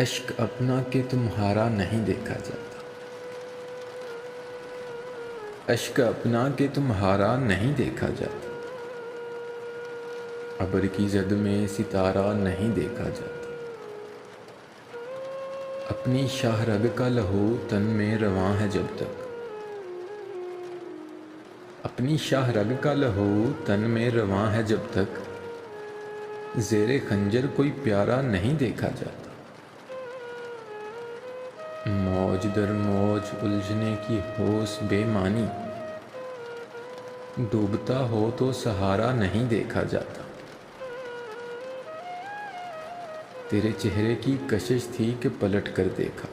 اشک اپنا کہ تمہارا نہیں دیکھا جاتا، اشک اپنا کہ تمہارا نہیں دیکھا جاتا، ابر کی زد میں ستارہ نہیں دیکھا جاتا، اپنی شاہ رگ کا لہو تن میں رواں ہے جب تک، اپنی شاہ رگ کا لہو تن میں رواں ہے جب تک، زیر خنجر کوئی پیارا نہیں دیکھا جاتا، موج در موج الجھنے کی ہوس بے معنی، ڈوبتا ہو تو سہارا نہیں دیکھا جاتا، تیرے چہرے کی کشش تھی کہ پلٹ کر دیکھا،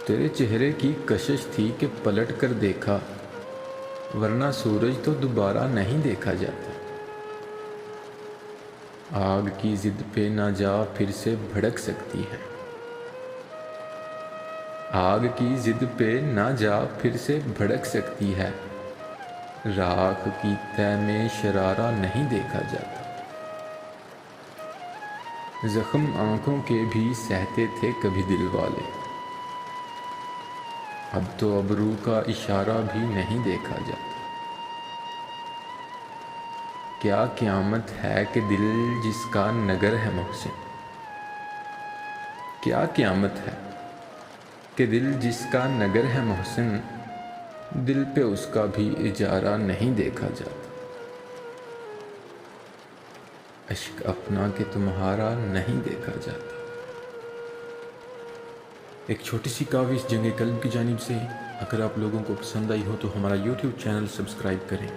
تیرے چہرے کی کشش تھی کہ پلٹ کر دیکھا، ورنہ سورج تو دوبارہ نہیں دیکھا جاتا، آگ کی ضد پہ نہ جا پھر سے بھڑک سکتی ہے، آگ کی ضد پہ نہ جا پھر سے بھڑک سکتی ہے، راکھ کی تہ میں شرارہ نہیں دیکھا جاتا، زخم آنکھوں کے بھی سہتے تھے کبھی دل والے، اب تو ابرو کا اشارہ بھی نہیں دیکھا جاتا، کیا قیامت ہے کہ دل جس کا نگر ہے محسن، کیا قیامت ہے کہ دل جس کا نگر ہے محسن، دل پہ اس کا بھی اجارہ نہیں دیکھا جاتا، اشک اپنا کہ تمہارا نہیں دیکھا جاتا۔ ایک چھوٹی سی کاوش جنگ قلب کی جانب سے، اگر آپ لوگوں کو پسند آئی ہو تو ہمارا یوٹیوب چینل سبسکرائب کریں۔